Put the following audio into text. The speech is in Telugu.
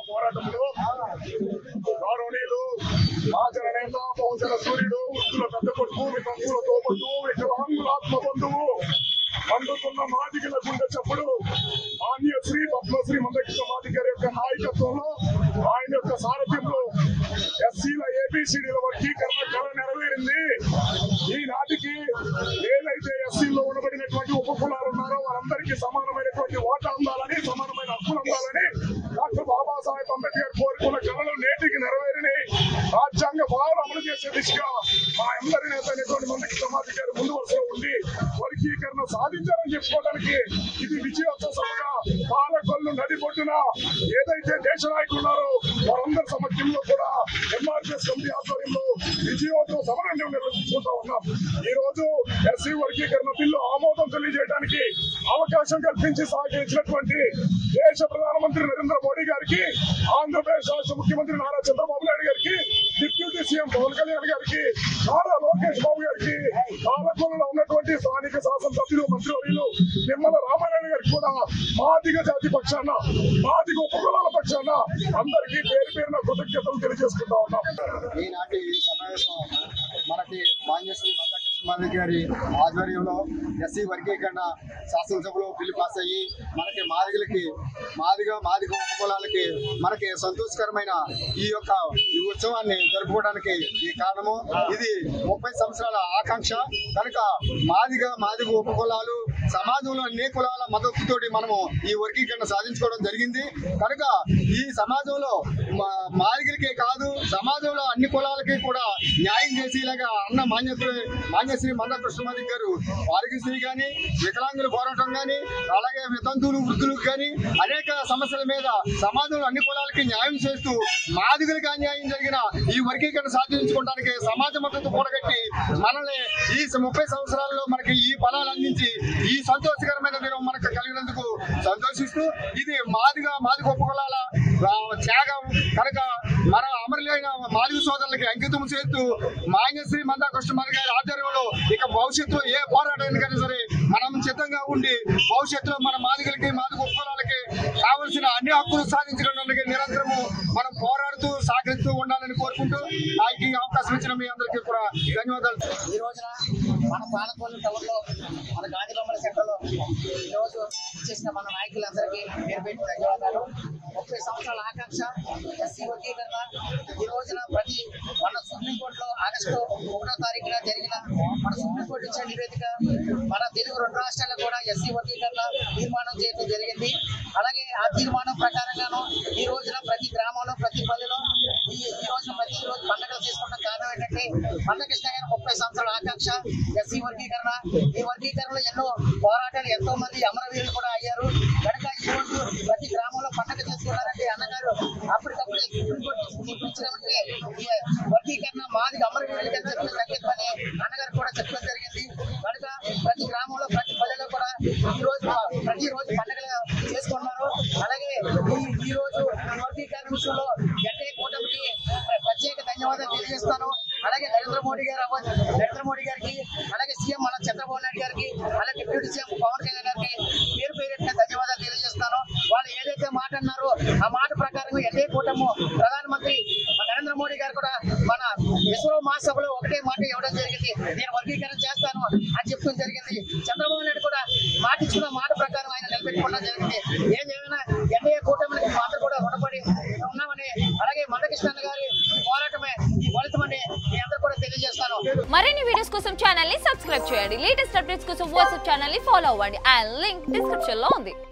పోరాటంలో గౌరవనీయులు మహాజన నేత బహుజన సూర్యుడు వృత్తుల పెద్ద కొడుకు వితంతుల తోపట్టు వికలాంగుల ఆత్మబంధువు అందుకున్న మాదిగల గుండె చప్పుడు మాన్యశ్రీ పద్మశ్రీ మందకృష్ణ మాదిగారి యొక్క నాయకత్వంలో ఆయన యొక్క సారథ్యంలో ఎస్సీల ఏబిసిడీల వర్గీకరణ కళ నెరవేరింది. ఈనాటికి ఏదైతే ఎస్సీలో ఉండబడినటువంటి ఉపకులాలు ఉన్నారో వారందరికీ సమానమైనటువంటి ఓటు అందాలని, సమానమైన హక్కులు అందాలని డాక్టర్ బాబాసాహెబ్ అంబేద్కర్ కోరుకున్న కళలు నేటికి నెరవేరినాయి. రాజ్యాంగ భావాలు అమలు చేసే దిశగా మా అందరి నేత అయినటువంటి మందకృష్ణ మాదిగారు ముందు వరుసలో ఉండి వర్గీకరణ సాధించాలని చెప్పుకోవడానికి ఇది విజయోత్సవ సభగా పాలకొల్లు నది పొట్టున ఏదైతే దేశ నాయకులు ఉన్నారో వారందరి సమక్షంలో కూడా ఎంఆర్పిఎస్ కమిటీ ఆధ్వర్యంలో విజయోత్సవ సభను నిర్వహించుకుంటా ఉన్నాం. ఈ రోజు ఎస్సీ వర్గీకరణ బిల్లు ఆమోదం తెలియజేయడానికి అవకాశం కల్పించి సహకరించినటువంటి దేశ ప్రధానమంత్రి నరేంద్ర మోడీ గారికి, ఆంధ్రప్రదేశ్ రాష్ట్ర ముఖ్యమంత్రి నారా చంద్రబాబు నాయుడు గారికి, డిప్యూటీ సీఎం పవన్ కళ్యాణ్ గారికి, నారా లోకేష్ బాబు గారికి, పాలకొల్లులో ఉన్నటువంటి స్థానిక శాసనసభ్యులు మంత్రివర్యులు నిమ్మల రామారాయణ గారికి కూడా మాదిగ జాతి పక్షాన, మాదిగ ఉపకులాల పక్షాన అందరికీ పేరు పేరున కృతజ్ఞతలు తెలియజేసుకుంటా ఉన్నాం. ఈనాటి సమావేశం మనకి మాన్యశ్రీ మందకృష్ణ మాదిగారి ఆధ్వర్యంలో ఎస్సీ వర్గీకరణ శాసనసభలో బిల్లు పాస్ అయ్యి మనకి మాదిగ ఉపకులాలకి మనకి సంతోషకరమైన ఈ ఉత్సవాన్ని జరుపుకోవడానికి ఈ కారణము. ఇది 30 సంవత్సరాల ఆకాంక్ష కనుక మాదిగ ఉపకులాలు సమాజంలో అన్ని కులాల మద్దతుతోటి మనము ఈ వర్గీకరణ సాధించుకోవడం జరిగింది. కనుక ఈ సమాజంలో మాదిగలకే కాదు సమాజంలో అన్ని కులాలకి కూడా న్యాయం చేసేలాగా అన్న మాన్యశ్రీ మందకృష్ణ మాదిగ గారు ఆరోగ్యశ్రీ కానీ, వికలాంగుల పోరాటం కానీ, అలాగే వితంతువులు వృద్ధులకు కానీ అనేక సమస్యల మీద సమాజంలో అన్ని కులాలకి న్యాయం చేస్తూ మాదిగలకు అన్యాయం జరిగిన ఈ వర్గీకరణ సాధించుకోవడానికి సమాజ మద్దతు కూడగట్టి మనల్ని ఈ 30 సంవత్సరాల్లో మనకి ఈ ఫలాలు అందించి ఈ సంతోషకరమైన దినం మనకు కలిగినందుకు సంతోషిస్తూ ఇది మాదిగ ఉపకులాల త్యాగం కనుక మన అమరులైన మాదిగ సోదరులకి అంకితం చేస్తూ మాన్యశ్రీ మందకృష్ణ మాదిగ గారి ఆధ్వర్యంలో ఇక భవిష్యత్తులో ఏ పోరాటానికైనా సరే మనం సిద్ధంగా ఉండి భవిష్యత్తులో మన మాదిగలకి ఉపకులాలకి కావలసిన అన్ని హక్కులు సాధించడానికి నిరంతరము మనం పోరాడుతూ సహకరిస్తూ ఉండాలని కోరుకుంటూ ఈ అవకాశం ఇచ్చిన మీ అందరికీ కూడా ధన్యవాదాలు. ఈ రోజున మన పాలకొల్లు టౌన్లో మన గాంధీబొమ్మల సెంటర్లో ఈరోజు చేసిన మన నాయకులందరికీ పేరు పెట్టి ధన్యవాదాలు. 30 సంవత్సరాల ఆకాంక్ష ఎస్సీ వర్గీకరణ ఈ రోజున మన సుప్రీంకోర్టులో ఆగస్టు 1వ తారీఖున జరిగిన మన సుప్రీంకోర్టు ఇచ్చిన నివేదిక మన తెలుగు 2 రాష్ట్రాల్లో కూడా ఎస్సీ వర్గీకరణ తీర్మానం చేయడం జరిగింది. అలాగే ఆ తీర్మానం ప్రకారంగాను ఈ రోజున ప్రతి గ్రామంలో ప్రతి పల్లెలో ఈ రోజున ప్రతిరోజు పండుగలు చేసుకోవడం కారణం ఏంటంటే మందకృష్ణ గారి 30 సంవత్సరాల ఆకాంక్ష ఎస్సీ వర్గీకరణ. ఈ వర్గీకరణలో ఎన్నో పోరాటాలు ఎంతో మంది అమరవీరులు కూడా అయ్యారు కనుక ఈ రోజు ప్రతి గ్రామంలో పండుగ చేసుకున్నారంటే అన్నగారు అప్పటికప్పుడే చూపించినట్టే ఈ వర్గీకరణ మాదిగ అమరవీరులకి చెప్పిన సంకేతమని అన్నగారు కూడా చెప్పడం జరిగింది. కనుక ప్రతి గ్రామంలో ప్రతి పల్లెలో కూడా ప్రతిరోజు పండుగలు చేసుకున్నారు. అలాగే ఈ రోజు వర్గీకరణ విషయంలో ఎన్డీఏ కూటమికి ప్రత్యేక ధన్యవాదాలు తెలియజేస్తాను. అలాగే నరేంద్ర మోడీ గారికి అలాగే సీఎం మన చంద్రబాబు నాయుడు గారికి అలాగే డిప్యూటీ సీఎం పవన్ కళ్యాణ్ గారికి పేరు పేరెట్టిన ధన్యవాదాలు తెలియజేస్తాను. వాళ్ళు ఏదైతే మాట అన్నారో ఆ మాట ప్రకారం ఎన్డీఏ కూటమి ప్రధానమంత్రి నరేంద్ర మోడీ గారు కూడా మన విశ్వ మహాసభలో ఒకటే మాట ఇవ్వడం జరిగింది, నేను వర్గీకరణ చేస్తాను అని చెప్పడం జరిగింది. చంద్రబాబు నాయుడు కూడా మాట ఇచ్చిన మాట ప్రకారం ఆయన నిలబెట్టుకోవడం జరిగింది. ఏదేమైనా ఎన్డీఏ కూటమికి మాత్రం కూడా రుణపడి ఉన్నామని అలాగే మందకృష్ణ గారి ఈ పోరాటమే ఈ ఫలితమని మీ అందరూ కూడా తెలియజేస్తాను. మరిన్ని వీడియోస్ కోసం ఛానల్ ని సబ్స్క్రైబ్ చేయండి. లేటెస్ట్ అప్డేట్స్ కోసం వాట్సాప్ ఛానల్ ని ఫాలో అవ్వండి. ఆ లింక్ డిస్క్రిప్షన్ లో ఉంది.